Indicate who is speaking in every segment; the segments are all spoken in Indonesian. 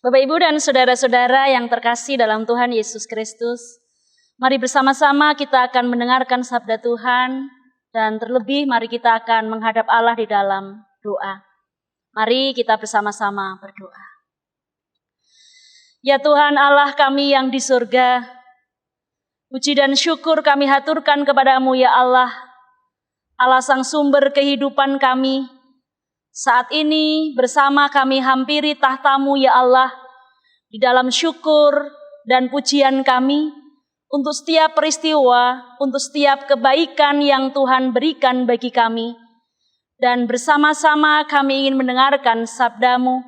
Speaker 1: Bapak, Ibu, dan saudara-saudara yang terkasih dalam Tuhan Yesus Kristus, mari bersama-sama kita akan mendengarkan sabda Tuhan, dan terlebih mari kita akan menghadap Allah di dalam doa. Mari kita bersama-sama berdoa. Ya Tuhan Allah kami yang di surga, puji dan syukur kami haturkan kepadamu ya Allah, Allah sang sumber kehidupan kami. Saat ini bersama kami hampiri tahta-Mu ya Allah, di dalam syukur dan pujian kami untuk setiap peristiwa, untuk setiap kebaikan yang Tuhan berikan bagi kami. Dan bersama-sama kami ingin mendengarkan sabda-Mu.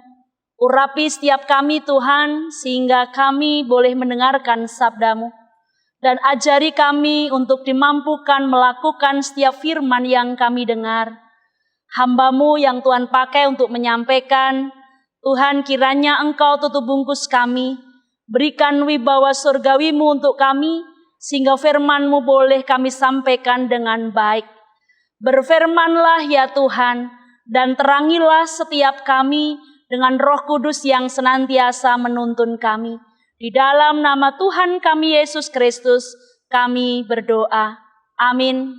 Speaker 1: Urapi setiap kami Tuhan, sehingga kami boleh mendengarkan sabda-Mu. dan ajari kami untuk dimampukan melakukan setiap firman yang kami dengar. Hamba-Mu yang Tuhan pakai untuk menyampaikan, Tuhan kiranya Engkau tutup bungkus kami, berikan wibawa surgawi-Mu untuk kami, sehingga firman-Mu boleh kami sampaikan dengan baik. Berfirmanlah ya Tuhan, dan terangilah setiap kami dengan Roh Kudus yang senantiasa menuntun kami. Di dalam nama Tuhan kami Yesus Kristus, kami berdoa. Amin.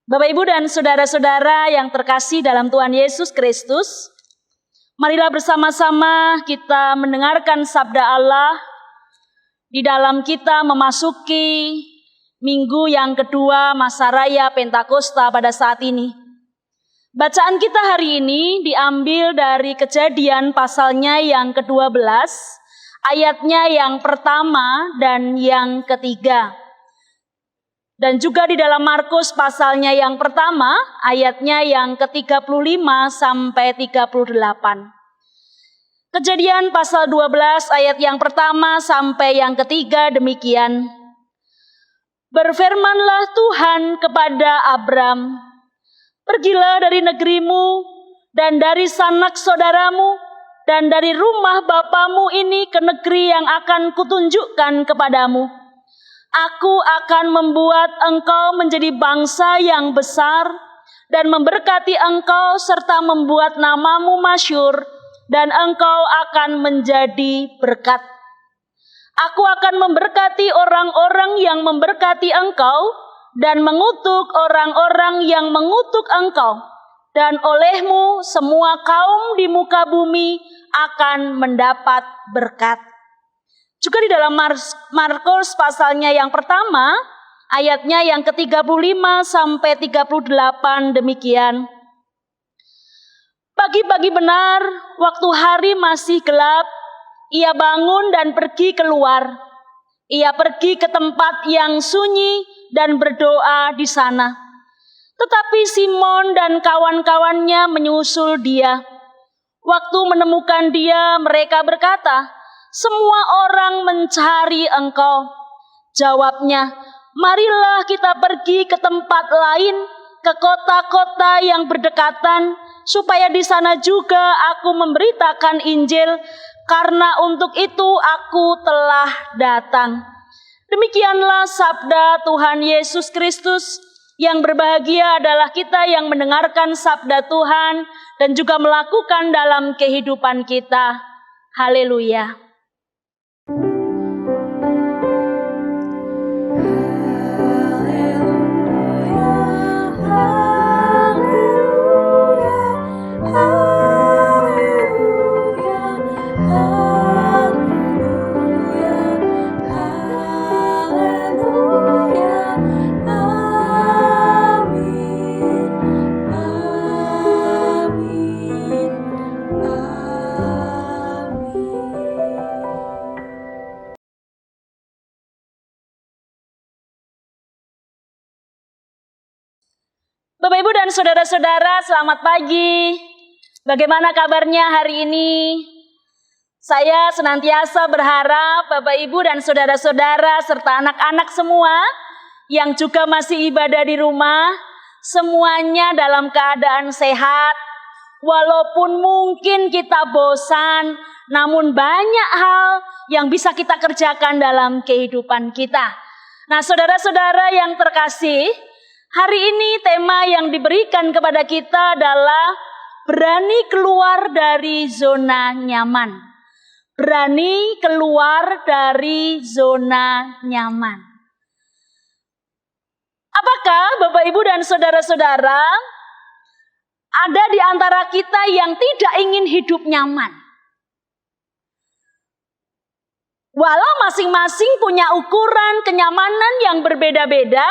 Speaker 1: Bapak, Ibu, dan saudara-saudara yang terkasih dalam Tuhan Yesus Kristus, marilah bersama-sama kita mendengarkan sabda Allah di dalam kita memasuki minggu yang kedua masa raya Pentakosta pada saat ini. Bacaan kita hari ini diambil dari Kejadian pasalnya yang ke-12, ayatnya yang pertama dan yang ketiga. Dan juga di dalam Markus pasalnya yang pertama, ayatnya yang ke-35 sampai 38. Kejadian pasal 12 ayat yang pertama sampai yang ketiga demikian. Berfirmanlah Tuhan kepada Abram, pergilah dari negerimu dan dari sanak saudaramu dan dari rumah bapamu ini ke negeri yang akan kutunjukkan kepadamu. Aku akan membuat engkau menjadi bangsa yang besar dan memberkati engkau serta membuat namamu masyhur dan engkau akan menjadi berkat. Aku akan memberkati orang-orang yang memberkati engkau dan mengutuk orang-orang yang mengutuk engkau. Dan olehmu semua kaum di muka bumi akan mendapat berkat. Juga di dalam Markus pasalnya yang pertama, ayatnya yang ke-35 sampai 38 demikian. Pagi-pagi benar, waktu hari masih gelap, ia bangun dan pergi keluar. Ia pergi ke tempat yang sunyi dan berdoa di sana. Tetapi Simon dan kawan-kawannya menyusul dia. Waktu menemukan dia, mereka berkata, "Semua orang mencari engkau." Jawabnya, "Marilah kita pergi ke tempat lain, ke kota-kota yang berdekatan, supaya di sana juga aku memberitakan Injil, karena untuk itu aku telah datang." Demikianlah sabda Tuhan Yesus Kristus. Yang berbahagia adalah kita yang mendengarkan sabda Tuhan dan juga melakukan dalam kehidupan kita. Haleluya. Bapak, Ibu, dan saudara-saudara, selamat pagi. Bagaimana kabarnya hari ini? Saya senantiasa berharap Bapak, Ibu, dan saudara-saudara serta anak-anak semua yang juga masih ibadah di rumah, semuanya dalam keadaan sehat. Walaupun mungkin kita bosan, namun banyak hal yang bisa kita kerjakan dalam kehidupan kita. Nah, saudara-saudara yang terkasih, hari ini tema yang diberikan kepada kita adalah berani keluar dari zona nyaman. Berani keluar dari zona nyaman. Apakah Bapak, Ibu, dan saudara-saudara ada di antara kita yang tidak ingin hidup nyaman? Walau masing-masing punya ukuran kenyamanan yang berbeda-beda,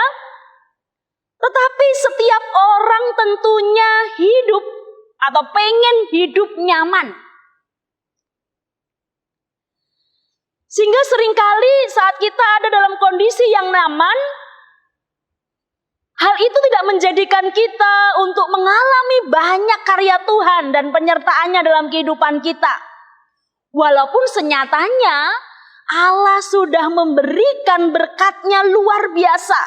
Speaker 1: tetapi setiap orang tentunya hidup atau pengen hidup nyaman. Sehingga seringkali saat kita ada dalam kondisi yang nyaman, Hal itu tidak menjadikan kita untuk mengalami banyak karya Tuhan dan penyertaannya dalam kehidupan kita. Walaupun senyatanya Allah sudah memberikan berkat-Nya luar biasa.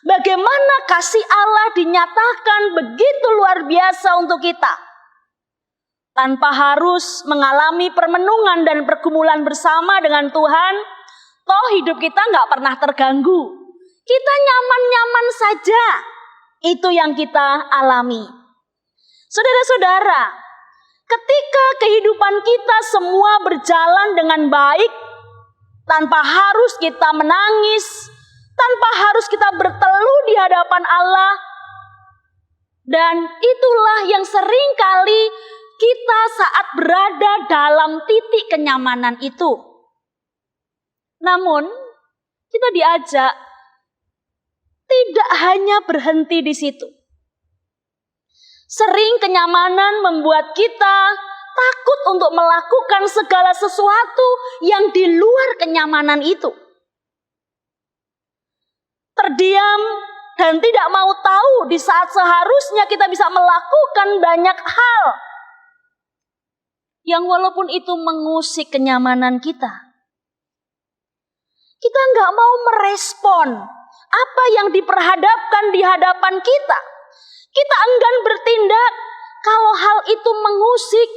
Speaker 1: Bagaimana kasih Allah dinyatakan begitu luar biasa untuk kita. Tanpa harus mengalami permenungan dan pergumulan bersama dengan Tuhan, toh hidup kita nggak pernah terganggu. Kita nyaman-nyaman saja. Itu yang kita alami. Saudara-saudara, ketika kehidupan kita semua berjalan dengan baik, tanpa harus kita menangis, tanpa harus kita berteluh di hadapan Allah, dan itulah yang seringkali kita saat berada dalam titik kenyamanan itu. Namun, kita diajak tidak hanya berhenti di situ. Sering kenyamanan membuat kita takut untuk melakukan segala sesuatu yang di luar kenyamanan itu. Terdiam dan tidak mau tahu di saat seharusnya kita bisa melakukan banyak hal yang walaupun itu mengusik kenyamanan kita. Kita nggak mau merespon apa yang diperhadapkan di hadapan kita. Kita enggan bertindak kalau hal itu mengusik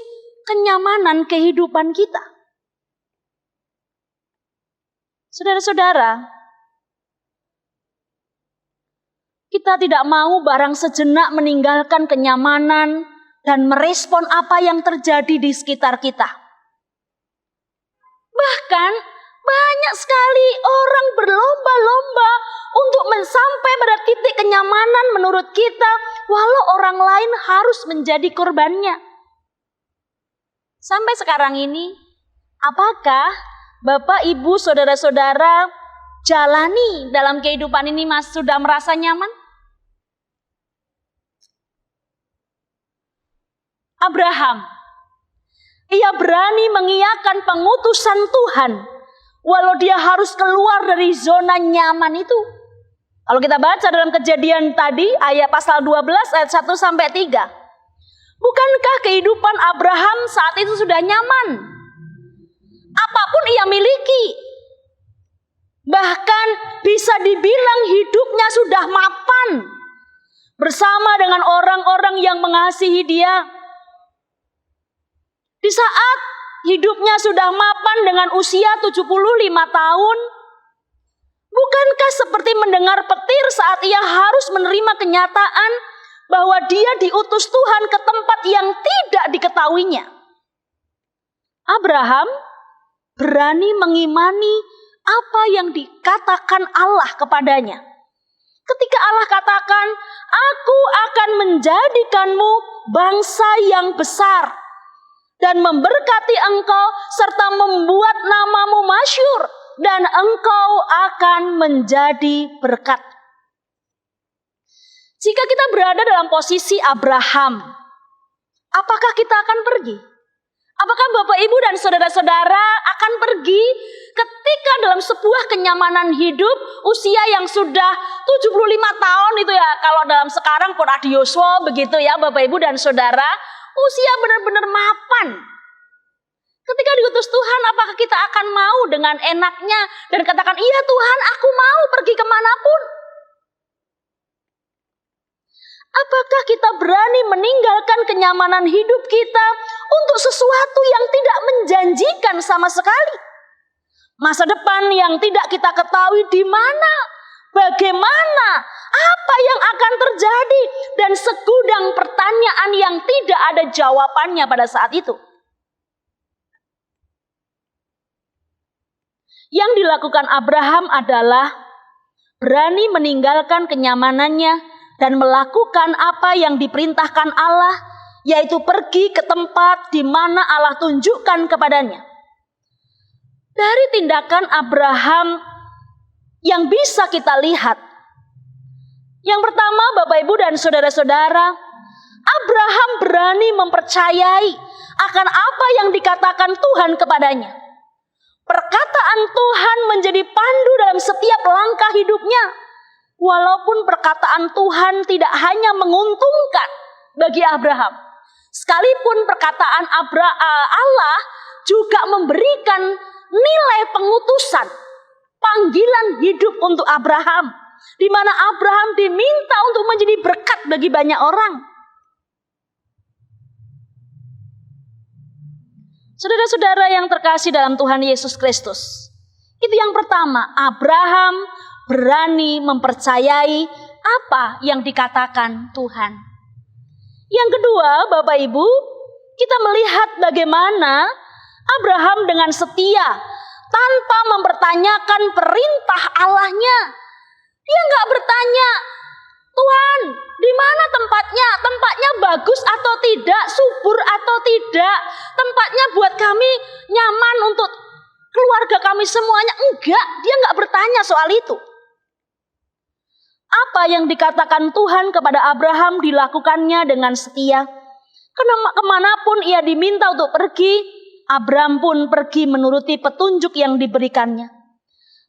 Speaker 1: kenyamanan kehidupan kita. Saudara-saudara, kita tidak mau barang sejenak meninggalkan kenyamanan dan merespon apa yang terjadi di sekitar kita. Bahkan banyak sekali orang berlomba-lomba untuk sampai pada titik kenyamanan menurut kita, walau orang lain harus menjadi korbannya. Sampai sekarang ini, apakah Bapak, Ibu, saudara-saudara jalani dalam kehidupan ini sudah merasa nyaman? Abraham, ia berani mengiyakan pengutusan Tuhan, walau dia harus keluar dari zona nyaman itu. Kalau kita baca dalam Kejadian tadi, ayat pasal 12 ayat 1 sampai 3. Bukankah kehidupan Abraham saat itu sudah nyaman? Apapun ia miliki. Bahkan bisa dibilang hidupnya sudah mapan. Bersama dengan orang-orang yang mengasihi dia. Di saat hidupnya sudah mapan dengan usia 75 tahun, bukankah seperti mendengar petir saat ia harus menerima kenyataan bahwa dia diutus Tuhan ke tempat yang tidak diketahuinya? Abraham berani mengimani apa yang dikatakan Allah kepadanya. Ketika Allah katakan, "Aku akan menjadikanmu bangsa yang besar dan memberkati engkau serta membuat namamu masyhur, dan engkau akan menjadi berkat." Jika kita berada dalam posisi Abraham, apakah kita akan pergi? Apakah Bapak, Ibu, dan saudara-saudara akan pergi ketika dalam sebuah kenyamanan hidup usia yang sudah 75 tahun itu ya, kalau dalam sekarang pun adioswo begitu ya Bapak, Ibu, dan saudara, usia benar-benar mapan. Ketika diutus Tuhan, apakah kita akan mau dengan enaknya dan katakan, "Iya Tuhan, aku mau pergi kemanapun"? Apakah kita berani meninggalkan kenyamanan hidup kita untuk sesuatu yang tidak menjanjikan sama sekali? Masa depan yang tidak kita ketahui di mana, bagaimana, apa yang akan terjadi, dan segudang pertanyaan yang tidak ada jawabannya pada saat itu. Yang dilakukan Abraham adalah berani meninggalkan kenyamanannya dan melakukan apa yang diperintahkan Allah, yaitu pergi ke tempat di mana Allah tunjukkan kepadanya. Dari tindakan Abraham yang bisa kita lihat, yang pertama Bapak, Ibu, dan saudara-saudara, Abraham berani mempercayai akan apa yang dikatakan Tuhan kepadanya. Perkataan Tuhan menjadi pandu dalam setiap langkah hidupnya. Walaupun perkataan Tuhan tidak hanya menguntungkan bagi Abraham, sekalipun perkataan Allah juga memberikan nilai pengutusan, panggilan hidup untuk Abraham, di mana Abraham diminta untuk menjadi berkat bagi banyak orang. Saudara-saudara yang terkasih dalam Tuhan Yesus Kristus, itu yang pertama, Abraham berani mempercayai apa yang dikatakan Tuhan. Yang kedua, Bapak Ibu, kita melihat bagaimana Abraham dengan setia tanpa mempertanyakan perintah Allahnya. Dia nggak bertanya, Tuhan, di mana tempatnya? Tempatnya bagus atau tidak? Subur atau tidak? Tempatnya buat kami nyaman untuk keluarga kami semuanya? Enggak, dia nggak bertanya soal itu. Apa yang dikatakan Tuhan kepada Abraham dilakukannya dengan setia. Karena kemanapun ia diminta untuk pergi, Abraham pun pergi menuruti petunjuk yang diberikannya.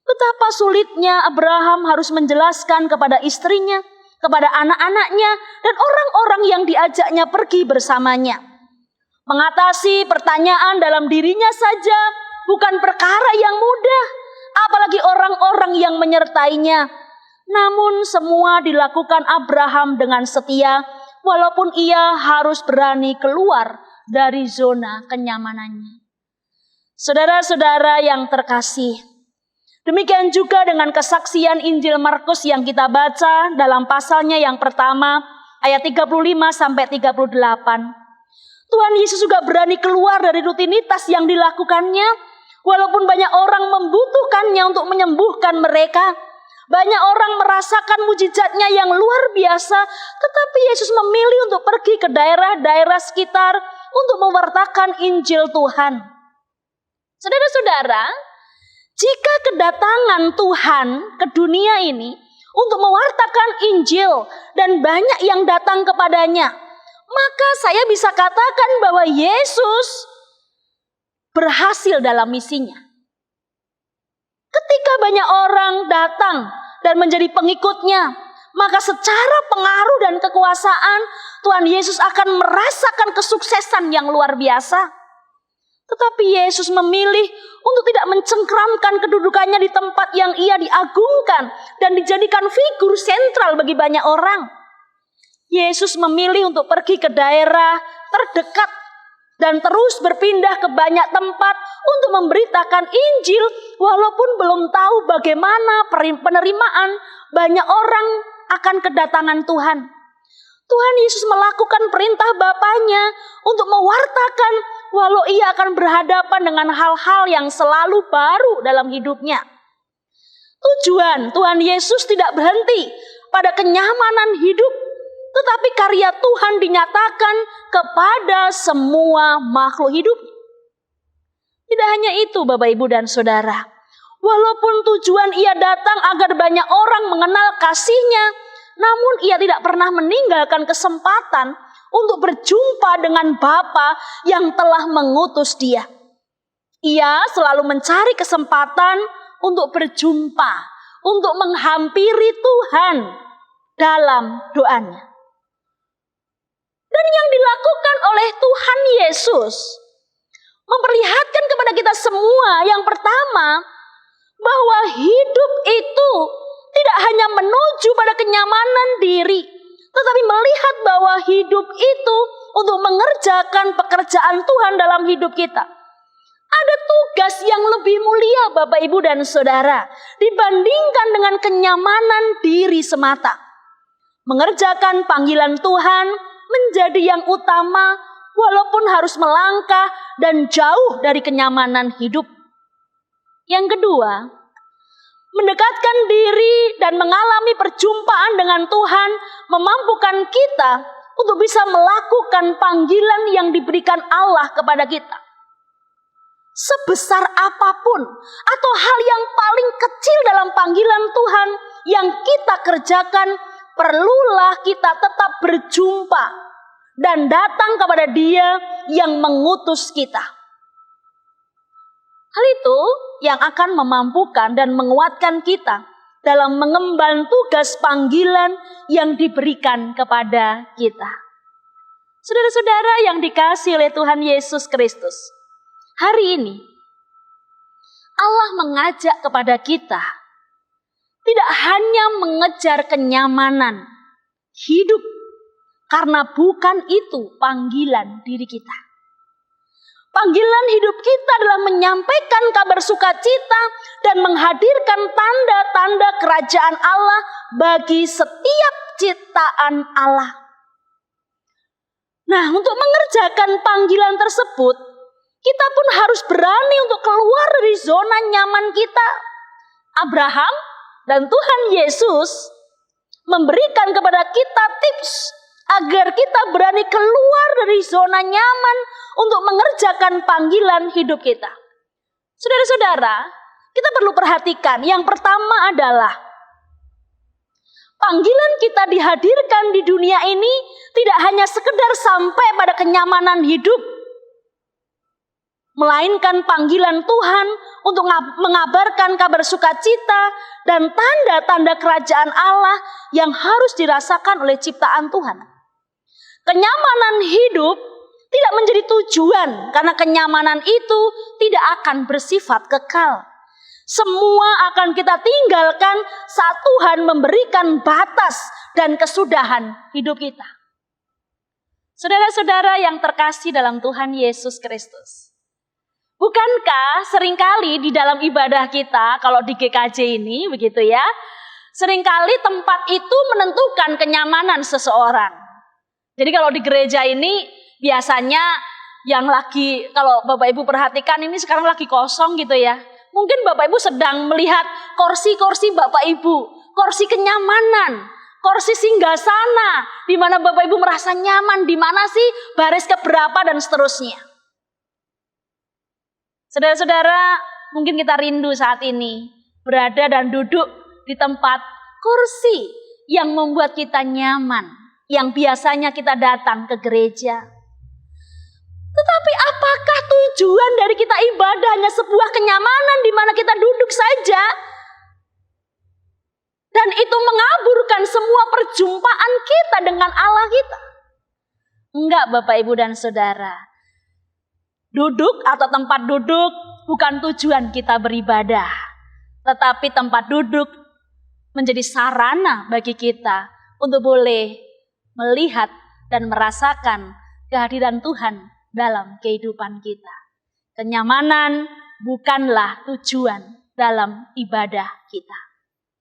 Speaker 1: Betapa sulitnya Abraham harus menjelaskan kepada istrinya, kepada anak-anaknya, dan orang-orang yang diajaknya pergi bersamanya. Mengatasi pertanyaan dalam dirinya saja bukan perkara yang mudah, apalagi orang-orang yang menyertainya. Namun semua dilakukan Abraham dengan setia, walaupun ia harus berani keluar dari zona kenyamanannya. Saudara-saudara yang terkasih, demikian juga dengan kesaksian Injil Markus yang kita baca dalam pasalnya yang pertama, ayat 35-38. Tuhan Yesus juga berani keluar dari rutinitas yang dilakukannya, walaupun banyak orang membutuhkannya untuk menyembuhkan mereka. Banyak orang merasakan mujizatnya yang luar biasa, tetapi Yesus memilih untuk pergi ke daerah-daerah sekitar untuk mewartakan Injil Tuhan. Saudara-saudara, jika kedatangan Tuhan ke dunia ini untuk mewartakan Injil dan banyak yang datang kepadanya, maka saya bisa katakan bahwa Yesus berhasil dalam misinya. Ketika banyak orang datang dan menjadi pengikutnya, maka secara pengaruh dan kekuasaan Tuhan Yesus akan merasakan kesuksesan yang luar biasa. Tetapi Yesus memilih untuk tidak mencengkramkan kedudukannya di tempat yang ia diagungkan dan dijadikan figur sentral bagi banyak orang. Yesus memilih untuk pergi ke daerah terdekat dan terus berpindah ke banyak tempat untuk memberitakan Injil, walaupun belum tahu bagaimana penerimaan banyak orang akan kedatangan Tuhan. Tuhan Yesus melakukan perintah Bapanya untuk mewartakan, walau ia akan berhadapan dengan hal-hal yang selalu baru dalam hidupnya. Tujuan Tuhan Yesus tidak berhenti pada kenyamanan hidup, tetapi karya Tuhan dinyatakan kepada semua makhluk hidup. Tidak hanya itu Bapak Ibu dan Saudara. Walaupun tujuan ia datang agar banyak orang mengenal kasih-Nya, namun ia tidak pernah meninggalkan kesempatan untuk berjumpa dengan Bapa yang telah mengutus dia. Ia selalu mencari kesempatan untuk berjumpa, untuk menghampiri Tuhan dalam doanya. Dan yang dilakukan oleh Tuhan Yesus memperlihatkan kepada kita semua yang pertama, bahwa hidup itu tidak hanya menuju pada kenyamanan diri, tetapi melihat bahwa hidup itu untuk mengerjakan pekerjaan Tuhan dalam hidup kita. Ada tugas yang lebih mulia Bapak Ibu dan Saudara dibandingkan dengan kenyamanan diri semata. Mengerjakan panggilan Tuhan menjadi yang utama, walaupun harus melangkah dan jauh dari kenyamanan hidup. Yang kedua, mendekatkan diri dan mengalami perjumpaan dengan Tuhan memampukan kita untuk bisa melakukan panggilan yang diberikan Allah kepada kita. Sebesar apapun atau hal yang paling kecil dalam panggilan Tuhan yang kita kerjakan, perlulah kita tetap berjumpa dan datang kepada Dia yang mengutus kita. Hal itu yang akan memampukan dan menguatkan kita dalam mengemban tugas panggilan yang diberikan kepada kita. Saudara-saudara yang dikasihi oleh Tuhan Yesus Kristus, hari ini Allah mengajak kepada kita tidak hanya mengejar kenyamanan hidup, karena bukan itu panggilan diri kita. Panggilan hidup kita adalah menyampaikan kabar sukacita dan menghadirkan tanda-tanda kerajaan Allah bagi setiap ciptaan Allah. Nah, untuk mengerjakan panggilan tersebut, kita pun harus berani untuk keluar dari zona nyaman kita. Abraham dan Tuhan Yesus memberikan kepada kita tips agar kita berani keluar dari zona nyaman untuk mengerjakan panggilan hidup kita. Saudara-saudara, kita perlu perhatikan. Yang pertama adalah panggilan kita dihadirkan di dunia ini tidak hanya sekedar sampai pada kenyamanan hidup, melainkan panggilan Tuhan untuk mengabarkan kabar sukacita dan tanda-tanda kerajaan Allah yang harus dirasakan oleh ciptaan Tuhan. Kenyamanan hidup tidak menjadi tujuan, karena kenyamanan itu tidak akan bersifat kekal. Semua akan kita tinggalkan saat Tuhan memberikan batas dan kesudahan hidup kita. Saudara-saudara yang terkasih dalam Tuhan Yesus Kristus, bukankah seringkali di dalam ibadah kita, kalau di GKJ ini begitu ya, seringkali tempat itu menentukan kenyamanan seseorang. Jadi kalau di gereja ini biasanya yang lagi, kalau Bapak Ibu perhatikan ini sekarang lagi kosong gitu ya. Mungkin Bapak Ibu sedang melihat kursi-kursi Bapak Ibu, kursi kenyamanan, kursi singgasana, di mana Bapak Ibu merasa nyaman, di mana sih baris keberapa dan seterusnya. Saudara-saudara, mungkin kita rindu saat ini berada dan duduk di tempat kursi yang membuat kita nyaman, yang biasanya kita datang ke gereja. Tetapi apakah tujuan dari kita ibadah hanya sebuah kenyamanan di mana kita duduk saja? Dan itu mengaburkan semua perjumpaan kita dengan Allah kita? Enggak, Bapak Ibu dan Saudara. Duduk atau tempat duduk bukan tujuan kita beribadah. Tetapi tempat duduk menjadi sarana bagi kita untuk boleh melihat dan merasakan kehadiran Tuhan dalam kehidupan kita. Kenyamanan bukanlah tujuan dalam ibadah kita.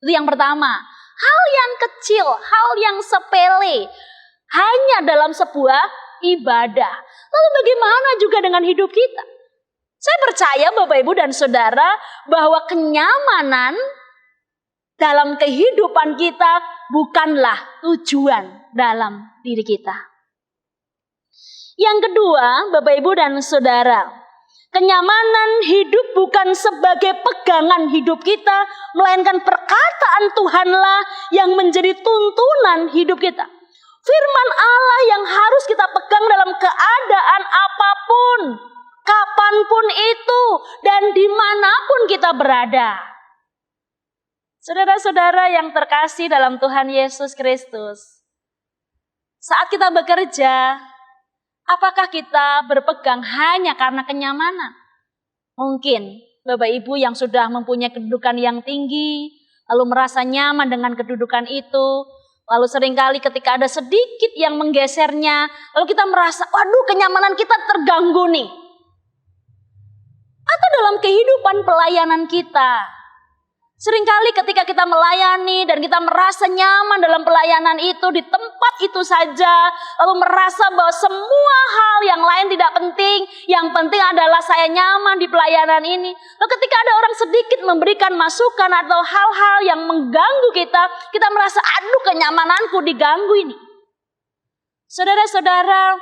Speaker 1: Itu yang pertama. Hal yang kecil, hal yang sepele, hanya dalam sebuah ibadah. Lalu bagaimana juga dengan hidup kita? Saya percaya Bapak Ibu dan Saudara bahwa kenyamanan dalam kehidupan kita bukanlah tujuan dalam diri kita. Yang kedua, Bapak Ibu dan Saudara, kenyamanan hidup bukan sebagai pegangan hidup kita, melainkan perkataan Tuhanlah yang menjadi tuntunan hidup kita. Firman Allah yang harus kita pegang dalam keadaan apapun, kapanpun itu, dan dimanapun kita berada. Saudara-saudara yang terkasih dalam Tuhan Yesus Kristus, saat kita bekerja, apakah kita berpegang hanya karena kenyamanan? Mungkin Bapak Ibu yang sudah mempunyai kedudukan yang tinggi, lalu merasa nyaman dengan kedudukan itu, lalu seringkali ketika ada sedikit yang menggesernya, lalu kita merasa, waduh, kenyamanan kita terganggu nih. Atau dalam kehidupan pelayanan kita, seringkali ketika kita melayani dan kita merasa nyaman dalam pelayanan itu, di tempat itu saja, lalu merasa bahwa semua hal yang lain tidak penting, yang penting adalah saya nyaman di pelayanan ini. Lalu ketika ada orang sedikit memberikan masukan atau hal-hal yang mengganggu kita, kita merasa, aduh, kenyamananku diganggu ini. Saudara-saudara,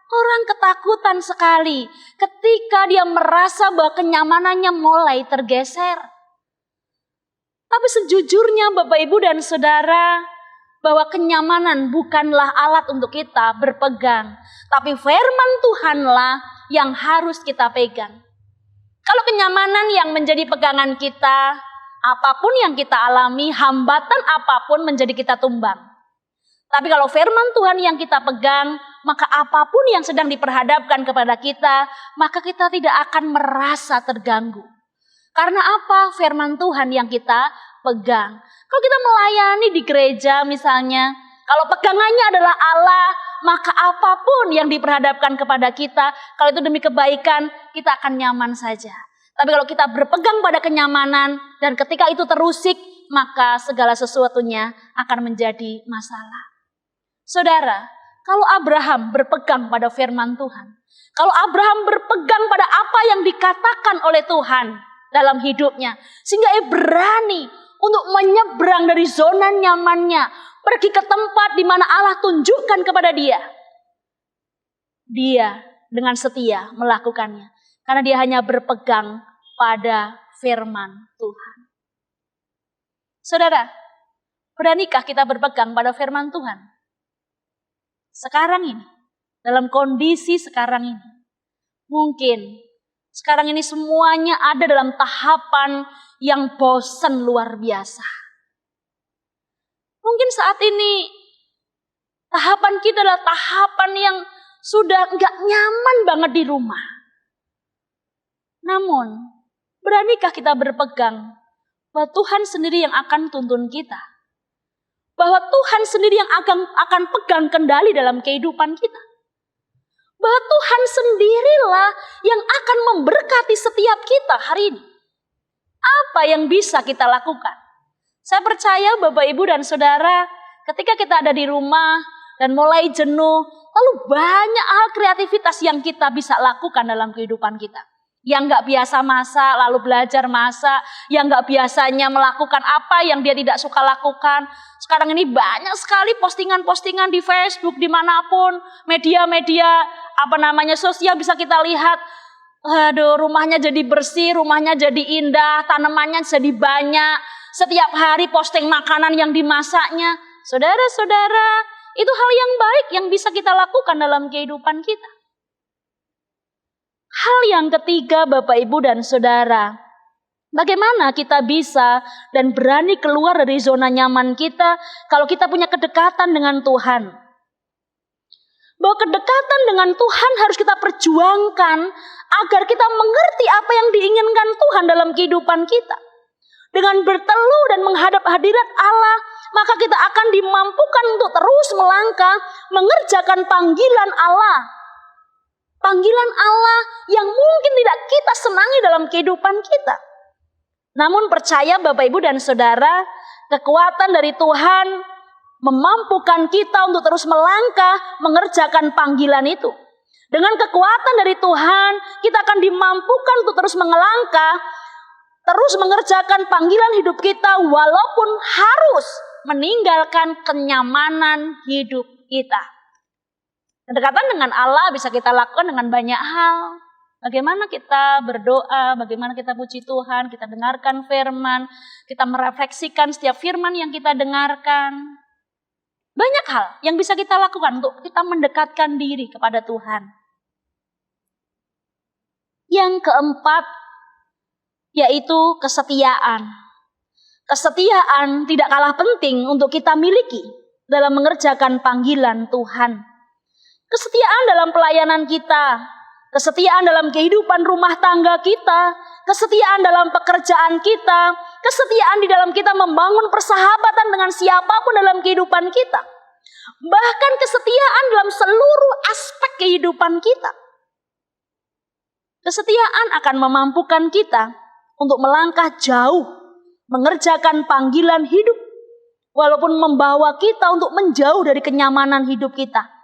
Speaker 1: orang ketakutan sekali ketika dia merasa bahwa kenyamanannya mulai tergeser. Tapi sejujurnya Bapak Ibu dan Saudara, bahwa kenyamanan bukanlah alat untuk kita berpegang, tapi firman Tuhanlah yang harus kita pegang. Kalau kenyamanan yang menjadi pegangan kita, apapun yang kita alami, hambatan apapun menjadi kita tumbang. Tapi kalau firman Tuhan yang kita pegang, maka apapun yang sedang diperhadapkan kepada kita, maka kita tidak akan merasa terganggu. Karena apa? Firman Tuhan yang kita pegang. Kalau kita melayani di gereja misalnya, kalau pegangannya adalah Allah, maka apapun yang diperhadapkan kepada kita, kalau itu demi kebaikan, kita akan nyaman saja. Tapi kalau kita berpegang pada kenyamanan, dan ketika itu terusik, maka segala sesuatunya akan menjadi masalah. Saudara, kalau Abraham berpegang pada firman Tuhan, kalau Abraham berpegang pada apa yang dikatakan oleh Tuhan dalam hidupnya, sehingga ia berani untuk menyeberang dari zona nyamannya, pergi ke tempat di mana Allah tunjukkan kepada dia. Dia dengan setia melakukannya, karena dia hanya berpegang pada firman Tuhan. Saudara, beranikah kita berpegang pada firman Tuhan? Sekarang ini, dalam kondisi sekarang ini, mungkin sekarang ini semuanya ada dalam tahapan yang bosan luar biasa. Mungkin saat ini tahapan kita adalah tahapan yang sudah gak nyaman banget di rumah. Namun, beranikah kita berpegang bahwa Tuhan sendiri yang akan tuntun kita? Bahwa Tuhan sendiri yang akan pegang kendali dalam kehidupan kita. Bahwa Tuhan sendirilah yang akan memberkati setiap kita hari ini. Apa yang bisa kita lakukan? Saya percaya Bapak, Ibu, dan Saudara, ketika kita ada di rumah dan mulai jenuh, lalu banyak hal kreativitas yang kita bisa lakukan dalam kehidupan kita. Yang gak biasa masak, lalu belajar masak. Yang gak biasanya melakukan apa yang dia tidak suka lakukan. Sekarang ini banyak sekali postingan-postingan di Facebook, dimanapun. Media-media sosial bisa kita lihat. Aduh, rumahnya jadi bersih, rumahnya jadi indah, tanamannya jadi banyak. Setiap hari posting makanan yang dimasaknya. Saudara-saudara, itu hal yang baik yang bisa kita lakukan dalam kehidupan kita. Hal yang ketiga, Bapak, Ibu, dan Saudara, bagaimana kita bisa dan berani keluar dari zona nyaman kita kalau kita punya kedekatan dengan Tuhan. Bahwa kedekatan dengan Tuhan harus kita perjuangkan agar kita mengerti apa yang diinginkan Tuhan dalam kehidupan kita. Dengan berteluh dan menghadap hadirat Allah, maka kita akan dimampukan untuk terus melangkah mengerjakan panggilan Allah. Panggilan Allah yang mungkin tidak kita senangi dalam kehidupan kita. Namun percaya Bapak, Ibu, dan Saudara, kekuatan dari Tuhan memampukan kita untuk terus melangkah mengerjakan panggilan itu. Dengan kekuatan dari Tuhan, kita akan dimampukan untuk terus melangkah, terus mengerjakan panggilan hidup kita walaupun harus meninggalkan kenyamanan hidup kita. Kedekatan dengan Allah bisa kita lakukan dengan banyak hal. Bagaimana kita berdoa, bagaimana kita puji Tuhan, kita dengarkan firman, kita merefleksikan setiap firman yang kita dengarkan. Banyak hal yang bisa kita lakukan untuk kita mendekatkan diri kepada Tuhan. Yang keempat, yaitu kesetiaan. Kesetiaan tidak kalah penting untuk kita miliki dalam mengerjakan panggilan Tuhan. Kesetiaan dalam pelayanan kita, kesetiaan dalam kehidupan rumah tangga kita, kesetiaan dalam pekerjaan kita, kesetiaan di dalam kita membangun persahabatan dengan siapapun dalam kehidupan kita. Bahkan kesetiaan dalam seluruh aspek kehidupan kita. Kesetiaan akan memampukan kita untuk melangkah jauh, mengerjakan panggilan hidup, walaupun membawa kita untuk menjauh dari kenyamanan hidup kita.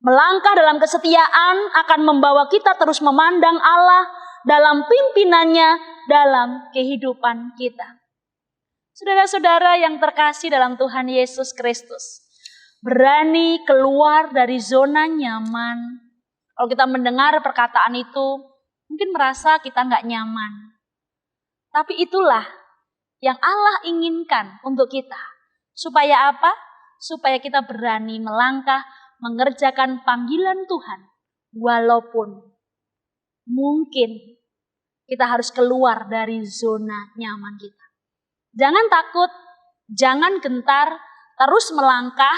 Speaker 1: Melangkah dalam kesetiaan akan membawa kita terus memandang Allah dalam pimpinannya dalam kehidupan kita. Saudara-saudara yang terkasih dalam Tuhan Yesus Kristus, berani keluar dari zona nyaman. Kalau kita mendengar perkataan itu, mungkin merasa kita nggak nyaman. Tapi itulah yang Allah inginkan untuk kita. Supaya apa? Supaya kita berani melangkah mengerjakan panggilan Tuhan, walaupun mungkin kita harus keluar dari zona nyaman kita. Jangan takut, jangan gentar, terus melangkah,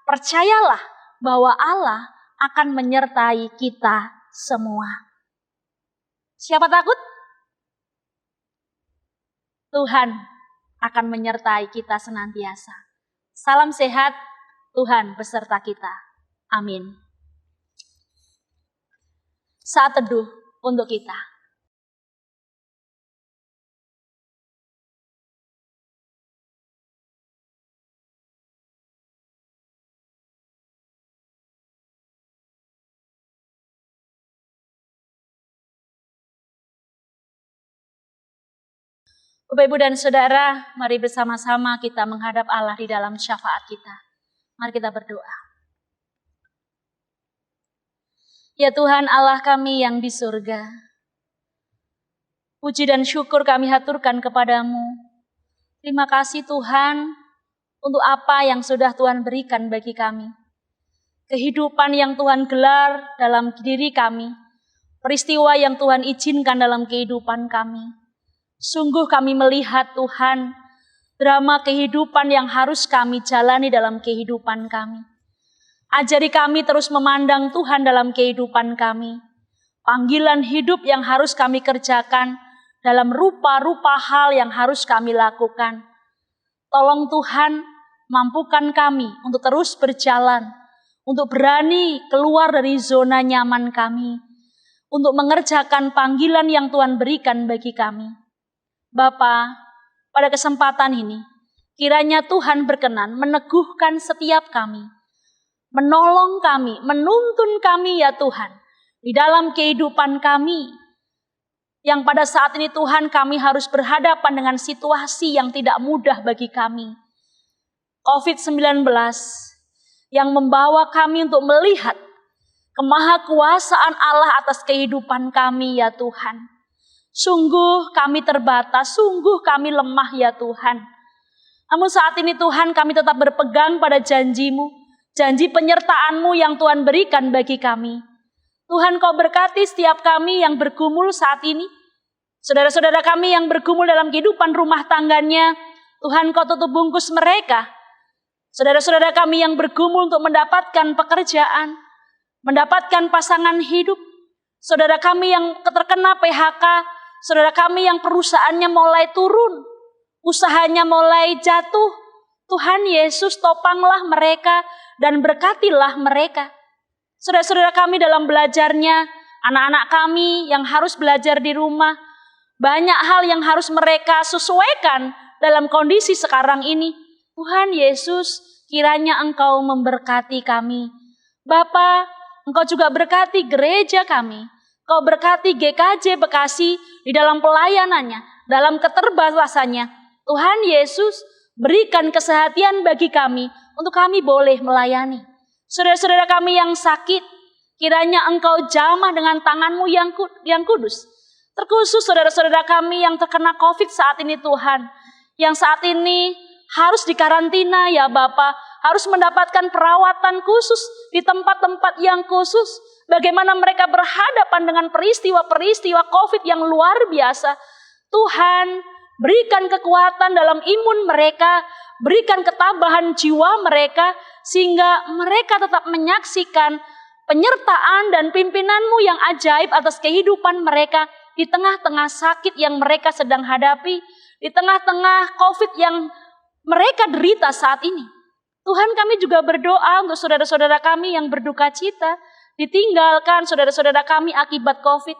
Speaker 1: percayalah bahwa Allah akan menyertai kita semua. Siapa takut? Tuhan akan menyertai kita senantiasa. Salam sehat, Tuhan beserta kita. Amin. Saat teduh untuk kita. Bapak, Ibu, dan Saudara, mari bersama-sama kita menghadap Allah di dalam syafaat kita. Mari kita berdoa. Ya Tuhan Allah kami yang di surga, puji dan syukur kami haturkan kepadamu. Terima kasih Tuhan untuk apa yang sudah Tuhan berikan bagi kami. Kehidupan yang Tuhan gelar dalam diri kami, peristiwa yang Tuhan izinkan dalam kehidupan kami. Sungguh kami melihat Tuhan, drama kehidupan yang harus kami jalani dalam kehidupan kami. Ajari kami terus memandang Tuhan dalam kehidupan kami. Panggilan hidup yang harus kami kerjakan dalam rupa-rupa hal yang harus kami lakukan. Tolong Tuhan, mampukan kami untuk terus berjalan, untuk berani keluar dari zona nyaman kami, untuk mengerjakan panggilan yang Tuhan berikan bagi kami. Bapa, pada kesempatan ini, kiranya Tuhan berkenan meneguhkan setiap kami, menolong kami, menuntun kami ya Tuhan, di dalam kehidupan kami, yang pada saat ini Tuhan kami harus berhadapan dengan situasi yang tidak mudah bagi kami. COVID-19 yang membawa kami untuk melihat kemahakuasaan Allah atas kehidupan kami ya Tuhan. Sungguh kami terbatas, sungguh kami lemah ya Tuhan. Namun saat ini Tuhan kami tetap berpegang pada janji-Mu, janji penyertaan-Mu yang Tuhan berikan bagi kami. Tuhan Kau berkati setiap kami yang bergumul saat ini. Saudara-saudara kami yang bergumul dalam kehidupan rumah tangganya, Tuhan Kau tutup bungkus mereka. Saudara-saudara kami yang bergumul untuk mendapatkan pekerjaan, mendapatkan pasangan hidup. Saudara kami yang terkena PHK, saudara kami yang perusahaannya mulai turun, usahanya mulai jatuh. Tuhan Yesus topanglah mereka dan berkatilah mereka. Saudara-saudara kami dalam belajarnya, anak-anak kami yang harus belajar di rumah, banyak hal yang harus mereka sesuaikan dalam kondisi sekarang ini. Tuhan Yesus, kiranya Engkau memberkati kami. Bapa, Engkau juga berkati gereja kami. Kau berkati GKJ Bekasi di dalam pelayanannya, dalam keterbatasannya. Tuhan Yesus, berikan kesehatan bagi kami untuk kami boleh melayani. Saudara-saudara kami yang sakit, kiranya Engkau jamah dengan tangan-Mu yang kudus. Terkhusus saudara-saudara kami yang terkena COVID saat ini Tuhan, yang saat ini harus dikarantina ya Bapa, harus mendapatkan perawatan khusus di tempat-tempat yang khusus. Bagaimana mereka berhadapan dengan peristiwa-peristiwa COVID yang luar biasa. Tuhan, berikan kekuatan dalam imun mereka, berikan ketabahan jiwa mereka, sehingga mereka tetap menyaksikan penyertaan dan pimpinan-Mu yang ajaib atas kehidupan mereka di tengah-tengah sakit yang mereka sedang hadapi, di tengah-tengah COVID yang mereka derita saat ini. Tuhan, kami juga berdoa untuk saudara-saudara kami yang berduka cita, ditinggalkan saudara-saudara kami akibat COVID.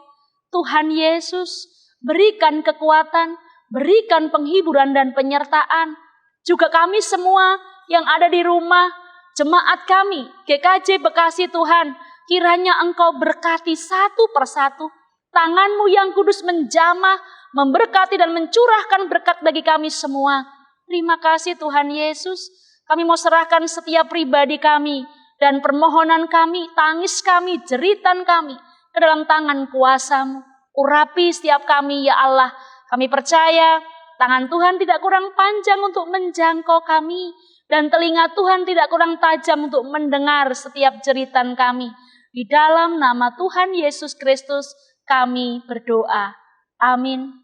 Speaker 1: Tuhan Yesus, berikan kekuatan, berikan penghiburan dan penyertaan. Juga kami semua yang ada di rumah, jemaat kami, GKJ Bekasi Tuhan, kiranya Engkau berkati satu persatu. Tangan-Mu yang kudus menjamah, memberkati dan mencurahkan berkat bagi kami semua. Terima kasih Tuhan Yesus. Kami mau serahkan setiap pribadi kami dan permohonan kami, tangis kami, jeritan kami ke dalam tangan kuasa-Mu. Urapi setiap kami ya Allah. Kami percaya tangan Tuhan tidak kurang panjang untuk menjangkau kami, dan telinga Tuhan tidak kurang tajam untuk mendengar setiap jeritan kami. Di dalam nama Tuhan Yesus Kristus kami berdoa. Amin.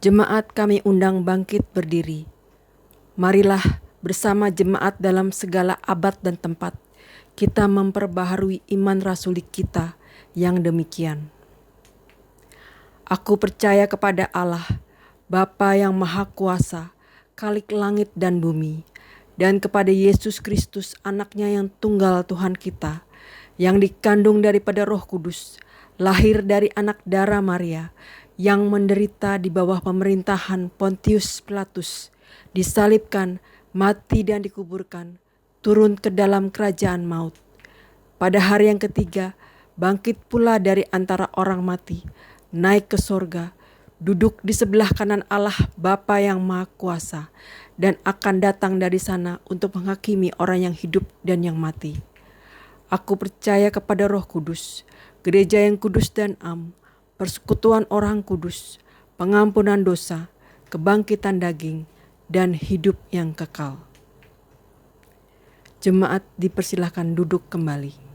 Speaker 2: Jemaat kami undang bangkit berdiri. Marilah bersama jemaat dalam segala abad dan tempat, kita memperbaharui iman rasuli kita yang demikian. Aku percaya kepada Allah, Bapa yang Maha Kuasa, Khalik langit dan bumi, dan kepada Yesus Kristus, Anaknya yang tunggal Tuhan kita, yang dikandung daripada Roh Kudus, lahir dari anak darah Maria, yang menderita di bawah pemerintahan Pontius Pilatus, disalibkan, mati dan dikuburkan, turun ke dalam kerajaan maut. Pada hari yang ketiga, bangkit pula dari antara orang mati, naik ke sorga, duduk di sebelah kanan Allah Bapa yang Maha Kuasa, dan akan datang dari sana untuk menghakimi orang yang hidup dan yang mati. Aku percaya kepada Roh Kudus, gereja yang kudus dan am, persekutuan orang kudus, pengampunan dosa, kebangkitan daging, dan hidup yang kekal. Jemaat dipersilahkan duduk kembali.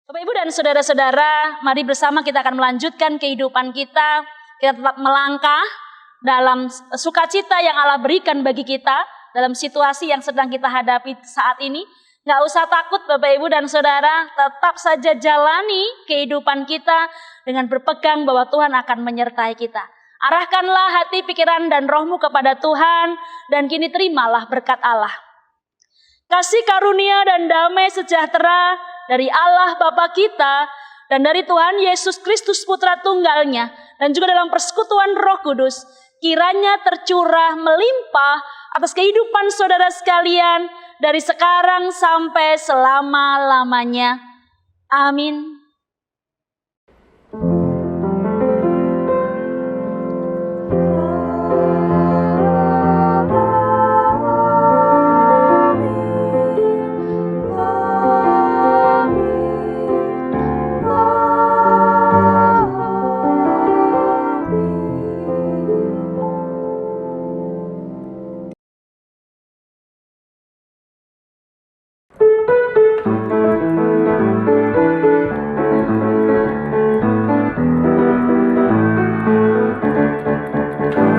Speaker 1: Bapak, Ibu, dan saudara-saudara, mari bersama kita akan melanjutkan kehidupan kita. Kita tetap melangkah dalam sukacita yang Allah berikan bagi kita dalam situasi yang sedang kita hadapi saat ini. Gak usah takut Bapak, Ibu, dan saudara, tetap saja jalani kehidupan kita dengan berpegang bahwa Tuhan akan menyertai kita. Arahkanlah hati, pikiran, dan rohmu kepada Tuhan, dan kini terimalah berkat Allah. Kasih karunia dan damai sejahtera dari Allah Bapa kita dan dari Tuhan Yesus Kristus Putra Tunggalnya, dan juga dalam persekutuan Roh Kudus, kiranya tercurah melimpah atas kehidupan saudara sekalian dari sekarang sampai selama-lamanya. Amin.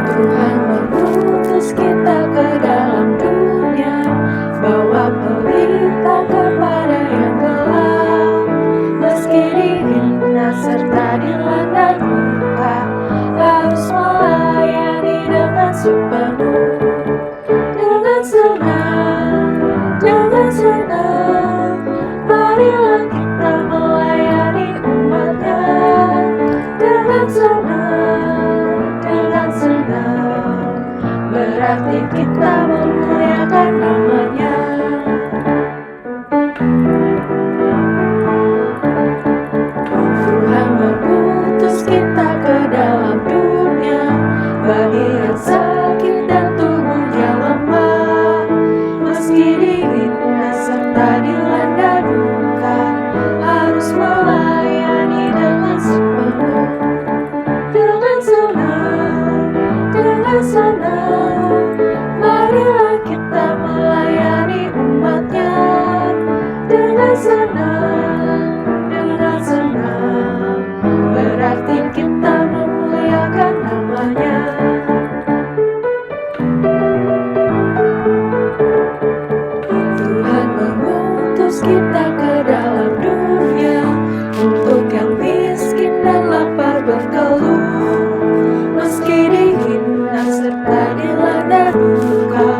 Speaker 3: Tuhan mengutus kita ke dalam dunia, bawa pelita kepada yang gelap. Meski dihina serta dilanda duka, harus melayani dengan sepenuh. Dengan senang, marilah kita melayani umatnya. Dengan senang, berarti kita memuliakan namanya. Tuhan mengutus kita ke dalam dunia, bagi yang sakit dan tubuhnya lemah. Meski dihina serta dilanda duka, harus melayani dengan sepenuh. Dengan senang, marilah kita melayani umatnya. Dengan senang, berarti kita memuliakan namanya. Tuhan mengutus kita ke dalam dunia, untuk yang miskin dan lapar berkeluh. Meski dihina serta dilanda duka,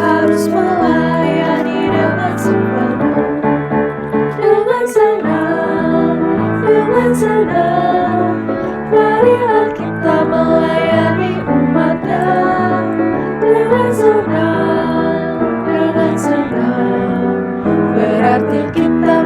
Speaker 3: harus melayani dengan sepenuh. Dengan senang, marilah kita melayani umatnya. Dengan senang, berarti kita